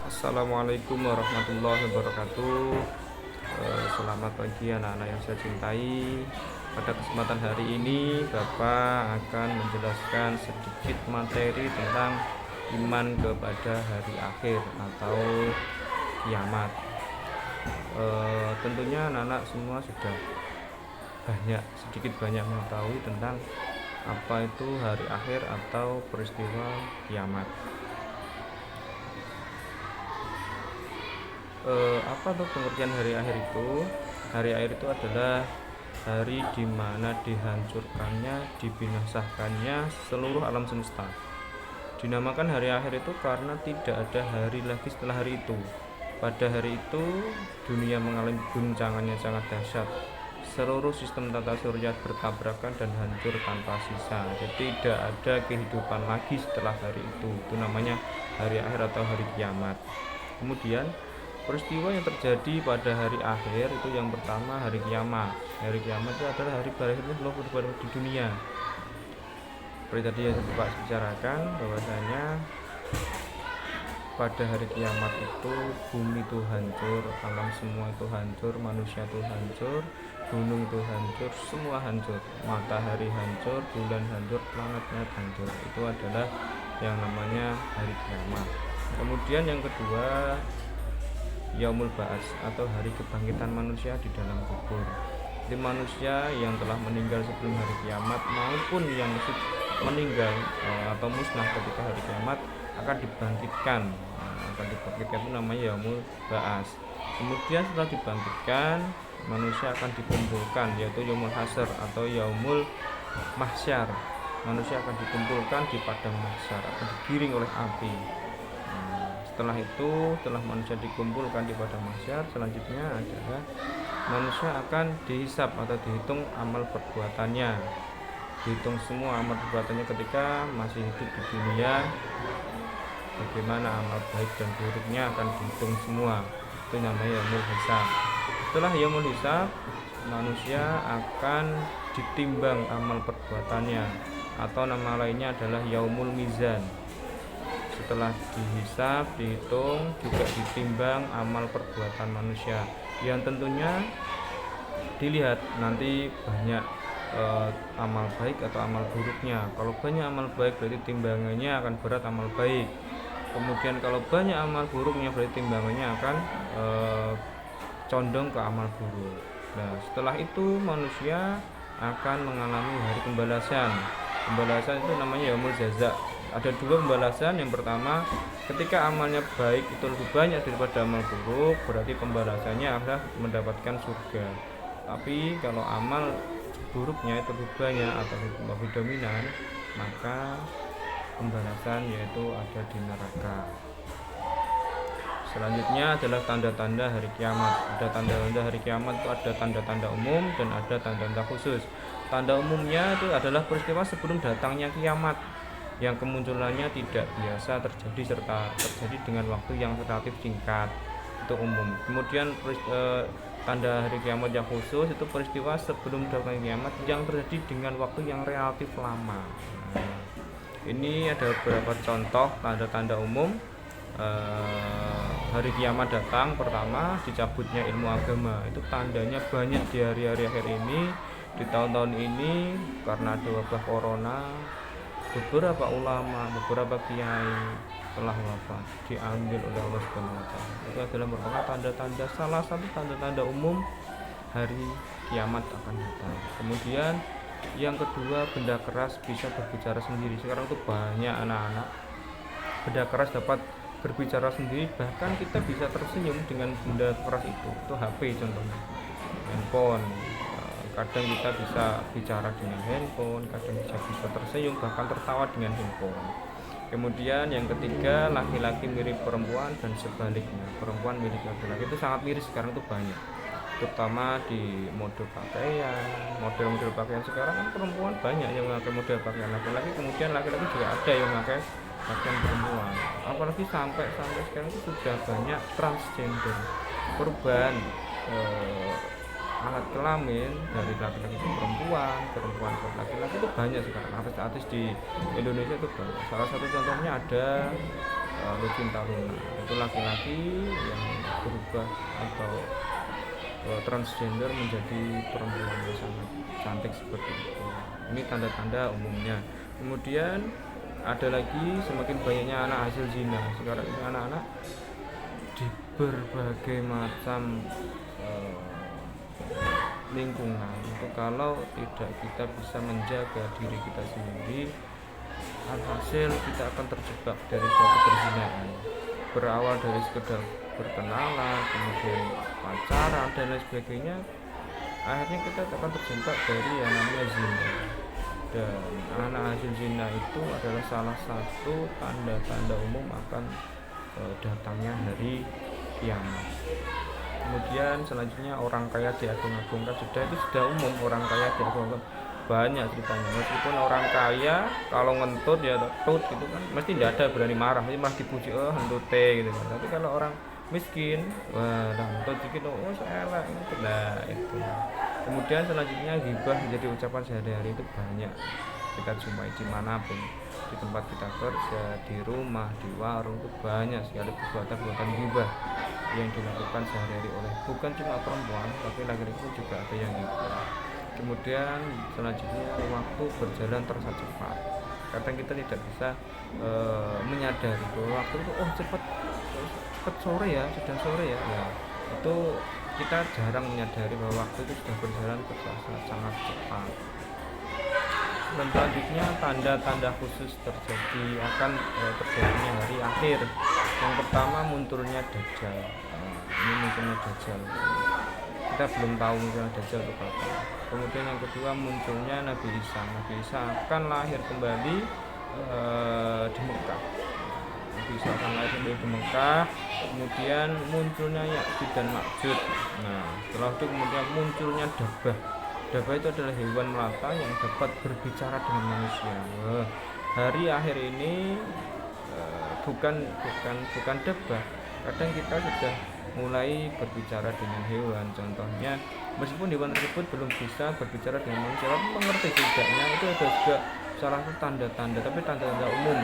Assalamualaikum warahmatullahi wabarakatuh. Selamat pagi anak-anak yang saya cintai. Pada kesempatan hari ini Bapak akan menjelaskan sedikit materi tentang iman kepada hari akhir atau kiamat. Tentunya anak-anak semua sudah sedikit banyak mengetahui tentang apa itu hari akhir atau peristiwa kiamat. Apa tuh pengertian hari akhir itu? Hari akhir itu adalah hari di mana dihancurkannya, dibinasakannya seluruh alam semesta. Dinamakan hari akhir itu karena tidak ada hari lagi setelah hari itu. Pada hari itu dunia mengalami guncangan yang sangat dahsyat. Seluruh sistem tata surya bertabrakan dan hancur tanpa sisa. Jadi tidak ada kehidupan lagi setelah hari itu. Itu namanya hari akhir atau hari kiamat. Kemudian peristiwa yang terjadi pada hari akhir itu yang pertama hari kiamat. Hari kiamat itu adalah hari berakhirnya seluruh kehidupan di dunia. Seperti tadi yang Bapak bicarakan bahwasanya pada hari kiamat itu bumi itu hancur, alam semua itu hancur, manusia itu hancur, gunung itu hancur, semua hancur, matahari hancur, bulan hancur, planet hancur. Itu adalah yang namanya hari kiamat. Kemudian yang kedua Yaumul Ba'ats atau hari kebangkitan manusia di dalam kubur. Jadi manusia yang telah meninggal sebelum hari kiamat maupun yang meninggal atau musnah ketika hari kiamat akan dibangkitkan. Itu namanya Yaumul Ba'ats. Kemudian setelah dibangkitkan, manusia akan dikumpulkan, yaitu Yaumul Hasyr atau Yaumul Mahsyar. Manusia akan dikumpulkan di padang mahsyar, akan digiring oleh api. Setelah manusia dikumpulkan di padang mahsyar, selanjutnya adalah manusia akan dihisab atau dihitung amal perbuatannya. Dihitung semua amal perbuatannya ketika masih hidup di dunia. Bagaimana amal baik dan buruknya akan dihitung semua. Itu namanya yaumul hisab. Setelah yaumul hisab, manusia akan ditimbang amal perbuatannya, atau nama lainnya adalah yaumul mizan. Setelah dihisab, dihitung, juga ditimbang amal perbuatan manusia yang tentunya dilihat nanti banyak amal baik atau amal buruknya. Kalau banyak amal baik berarti timbangannya akan berat amal baik. Kemudian kalau banyak amal buruknya berarti timbangannya akan condong ke amal buruk. Nah, setelah itu manusia akan mengalami hari pembalasan. Pembalasan itu namanya yaumul jaza. Ada dua pembalasan. Yang pertama, ketika amalnya baik itu lebih banyak daripada amal buruk, berarti pembalasannya adalah mendapatkan surga. Tapi kalau amal buruknya itu lebih banyak atau lebih dominan, maka pembalasan yaitu ada di neraka. Selanjutnya adalah tanda-tanda hari kiamat. Ada tanda-tanda hari kiamat itu ada tanda-tanda umum dan ada tanda-tanda khusus. Tanda umumnya itu adalah peristiwa sebelum datangnya kiamat yang kemunculannya tidak biasa terjadi serta terjadi dengan waktu yang relatif singkat. Itu umum. Kemudian tanda hari kiamat yang khusus itu peristiwa sebelum datangnya kiamat yang terjadi dengan waktu yang relatif lama. Ini ada beberapa contoh tanda-tanda umum. Hari kiamat datang, pertama dicabutnya ilmu agama. Itu tandanya banyak di hari-hari akhir ini, di tahun-tahun ini, karena ada wabah corona. Beberapa ulama, beberapa kiai telah wafat, diambil oleh Allah Subhanahu wa taala. Itu adalah merupakan tanda-tanda, salah satu tanda-tanda umum hari kiamat akan datang. Kemudian yang kedua, benda keras bisa berbicara sendiri. Sekarang tuh banyak anak-anak benda keras dapat berbicara sendiri, bahkan kita bisa tersenyum dengan benda keras itu HP contohnya, handphone. Kadang kita bisa bicara dengan handphone, kadang bisa tersenyum, bahkan tertawa dengan handphone. Kemudian yang ketiga, laki-laki mirip perempuan dan sebaliknya, perempuan mirip laki-laki. Itu sangat miris sekarang itu banyak, terutama di mode pakaian, model-model pakaian sekarang kan perempuan banyak yang memakai model pakaian laki-laki, kemudian laki-laki juga ada yang memakai pakaian perempuan. Apalagi sampai sekarang itu sudah banyak transgender, perubahan alat kelamin dari laki-laki ke perempuan ke laki-laki itu banyak sekarang. Artis-artis di Indonesia itu banyak. Salah satu contohnya ada Lucinta Luna. Itu laki-laki yang berubah atau transgender menjadi perempuan yang sangat cantik seperti itu. Ini tanda-tanda umumnya. Kemudian ada lagi semakin banyaknya anak hasil zina. Sekarang ini anak-anak di berbagai macam lingkungan, itu kalau tidak kita bisa menjaga diri kita sendiri, alhasil kita akan terjebak dari suatu perzinahan. Berawal dari sekedar berkenalan, kemudian pacaran dan lain sebagainya, akhirnya kita akan terjebak dari yang namanya zina. Dan anak hasil zina itu adalah salah satu tanda-tanda umum akan datangnya hari kiamat. Kemudian selanjutnya orang kaya diagung-agungkan. Itu sudah umum, orang kaya diagung-agungkan, banyak ceritanya. Meskipun orang kaya kalau ngentut ya tut gitu kan, mesti tidak ada berani marah, mesti malah dipuji, oh ngentute gitu kan. Tapi kalau orang miskin, wah ngentut dikit, oh elek ngentut. Nah itu. Kemudian selanjutnya ghibah menjadi ucapan sehari-hari, itu banyak kita jumpai dimanapun, di tempat kita kerja, di rumah, di warung, itu banyak sekali perbuatan-perbuatan ghibah yang dilakukan sehari-hari oleh bukan cuma perempuan, tapi laki-laki pun juga ada yang ghibah. Kemudian selanjutnya waktu berjalan terasa cepat. Kadang kita tidak bisa menyadari bahwa waktu itu cepat sore ya, sudah sore ya. Nah, itu kita jarang menyadari bahwa waktu itu sudah berjalan terasa sangat cepat. Dan selanjutnya tanda-tanda khusus akan terjadinya hari akhir. Yang pertama munculnya Dajjal. Ini munculnya Dajjal. Kita belum tahu munculnya Dajjal itu kapan. Kemudian yang kedua munculnya Nabi Isa. Nabi Isa akan lahir kembali di Mekah. Nabi Isa akan lahir kembali di Mekah. Kemudian munculnya Ya'juj dan Ma'juj. Nah, setelah itu kemudian munculnya Dabbah. Dabbah itu adalah hewan melata yang dapat berbicara dengan manusia. Hari akhir ini bukan Dabbah. Kadang kita sudah mulai berbicara dengan hewan. Contohnya, meskipun hewan tersebut belum bisa berbicara dengan manusia, tapi mengerti tidaknya itu ada juga salah satu tanda-tanda, tapi tanda-tanda umum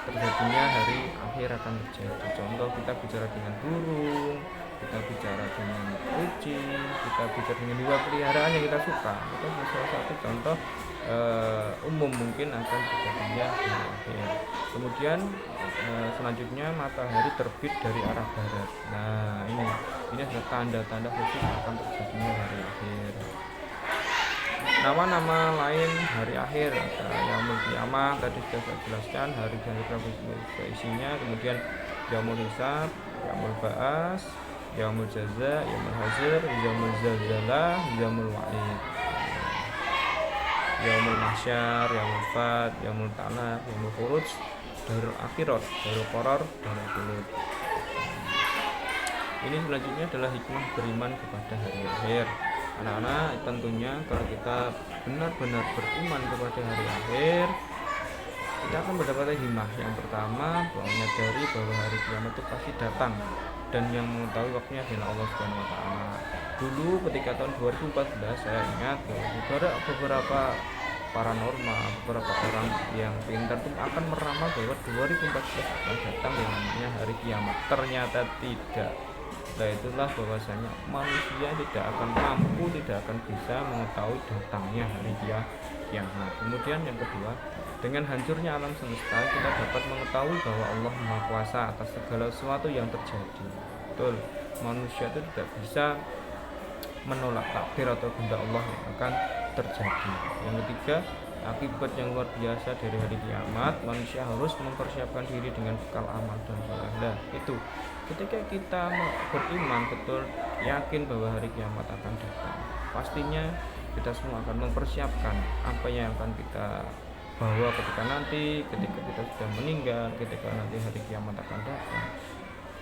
terjadinya hari akhir akan terjadi. Contoh, kita bicara dengan burung, kita bicara dengan kucing, kita bicara dengan hewan peliharaan yang kita suka. Itu salah satu contoh umum mungkin akan terjadinya hari akhir. Kemudian selanjutnya matahari terbit dari arah barat. Nah ini adalah tanda-tanda khusus akan terjadinya hari akhir. Nama-nama lain hari akhir ada Yaumul Qiyamah, tadi sudah saya jelaskan hari-hari isinya. Kemudian Yaumul Hisab, Yaumul Ba'as, Yaumul Jaza, Yaumul Hasyr, Yaumul Zalzalah, Yaumul Wa'id, Yaumul Mahsyar, Yaumul Fat, Yaumul Talaq, Yaumul Khuruj, Darul Akhirat, Darul Qarar, Darul Khulud. Ini selanjutnya adalah hikmah beriman kepada hari akhir. Anak-anak, tentunya kalau kita benar-benar beriman kepada hari akhir, kita akan mendapatkan hikmah. Yang pertama, bahwa menyadari bahwa hari kiamat itu pasti datang, dan yang mengetahui waktunya adalah Allah Subhanahu wa taala. Dulu ketika tahun 2014 saya ingat bahwa beberapa paranormal, beberapa orang yang pintar itu akan meramal bahwa 2014 akan datang yang namanya hari kiamat. Ternyata tidak. Nah itulah bahwasanya manusia tidak akan mampu, tidak akan bisa mengetahui datangnya hari kiamat. Kemudian yang kedua, dengan hancurnya alam semesta, kita dapat mengetahui bahwa Allah Maha Kuasa atas segala sesuatu yang terjadi. Betul, manusia itu tidak bisa menolak takdir atau kehendak Allah yang akan terjadi. Yang ketiga, akibat yang luar biasa dari hari kiamat, manusia harus mempersiapkan diri dengan bekal amal dan soleh. Nah, itu ketika kita beriman betul, yakin bahwa hari kiamat akan datang, pastinya kita semua akan mempersiapkan apa yang akan kita bawa ketika kita sudah meninggal, ketika nanti hari kiamat akan datang.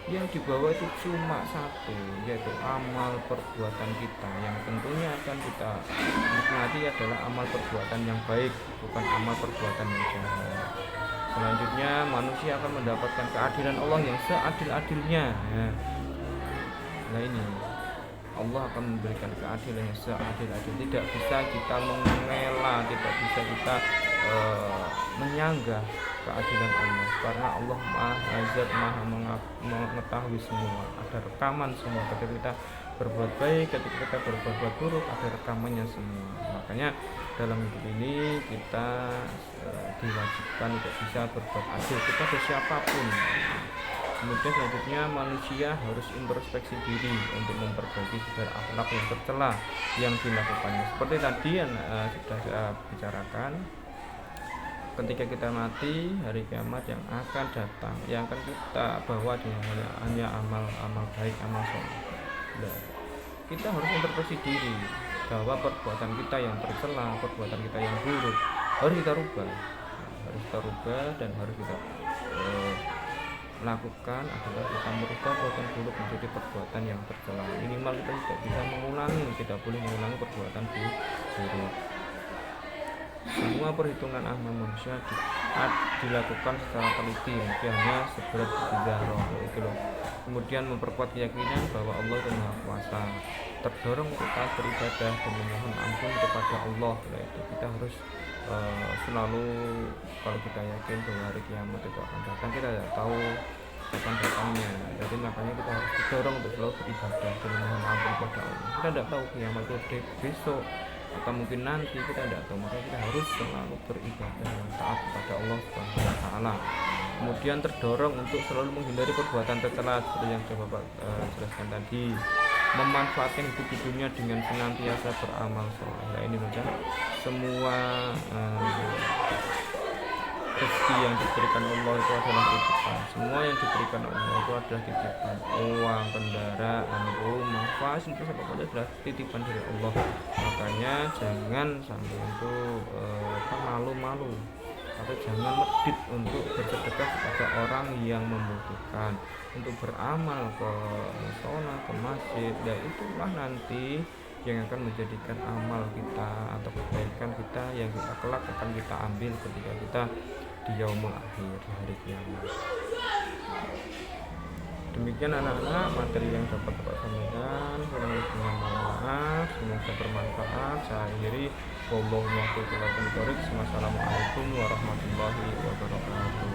Yang dibawa itu cuma satu, yaitu amal perbuatan kita, yang tentunya akan kita nikmati adalah amal perbuatan yang baik, bukan amal perbuatan yang jahat. Selanjutnya manusia akan mendapatkan keadilan Allah yang seadil-adilnya. Nah ini Allah akan memberikan keadilan yang seadil-adil. Tidak bisa kita mengelak, tidak bisa kita menyanggah keadilan Allah, karena Allah Maha Zat, Maha mengetahui semua, ada rekaman semua. Ketika kita berbuat baik, ketika kita berbuat buruk, ada rekamannya semua. Makanya dalam hidup ini kita diwajibkan untuk bisa berbuat adil kepada siapapun. Kemudian selanjutnya manusia harus introspeksi diri untuk memperbaiki segala akhlak yang tercela yang dilakukannya. Seperti tadi yang sudah saya bicarakan, ketika kita mati, hari kiamat yang akan datang, yang akan kita bawa dengan hanya amal baik, amal soleh. Nah, kita harus introspeksi diri bahwa perbuatan kita yang tercela, perbuatan kita yang buruk harus kita rubah, dan harus kita lakukan adalah kita merubah perbuatan buruk menjadi perbuatan yang tercela. Minimal kita tidak bisa mengulangi, tidak boleh mengulangi perbuatan buruk. Semua perhitungan amal manusia dilakukan secara teliti, hanya seberat biji itu loh. Kemudian memperkuat keyakinan bahwa Allah itu Maha Kuasa, terdorong untuk taat beribadah dan memohon ampun kepada Allah. Nah, itu kita harus selalu, kalau kita yakin bahwa hari kiamat itu akan datang, kita tidak tahu kapan datangnya. Jadi makanya kita harus didorong untuk selalu beribadah dan memohon ampun kepada Allah. Kita tidak tahu kiamat itu besok atau mungkin nanti, kita tidak tahu, maka kita harus selalu beribadah dan taat kepada Allah Subhanahu wa taala. Kemudian terdorong untuk selalu menghindari perbuatan tercela seperti yang coba Pak jelaskan tadi, memanfaatkan hidup di dunia dengan senantiasa beramal soleh. Nah, ini saja semua rezeki yang diberikan Allah itu adalah titipan. Semua yang diberikan Allah itu adalah titipan. Uang, kendaraan, rumah, fasilitas apa saja adalah titipan dari Allah. Makanya jangan sampai itu malu-malu atau jangan medit untuk bersedekah kepada orang yang membutuhkan, untuk beramal ke musola, ke masjid. Dan itulah nanti yang akan menjadikan amal kita atau kebaikan kita yang kita kelak akan kita ambil ketika kita di yaumul akhir, di hari kiamat. Demikian anak-anak materi yang dapat Bapak sampaikan, kurang lebihnya mohon maaf, semoga bermanfaat. Saya akhiri, wassalamualaikum warahmatullahi wabarakatuh.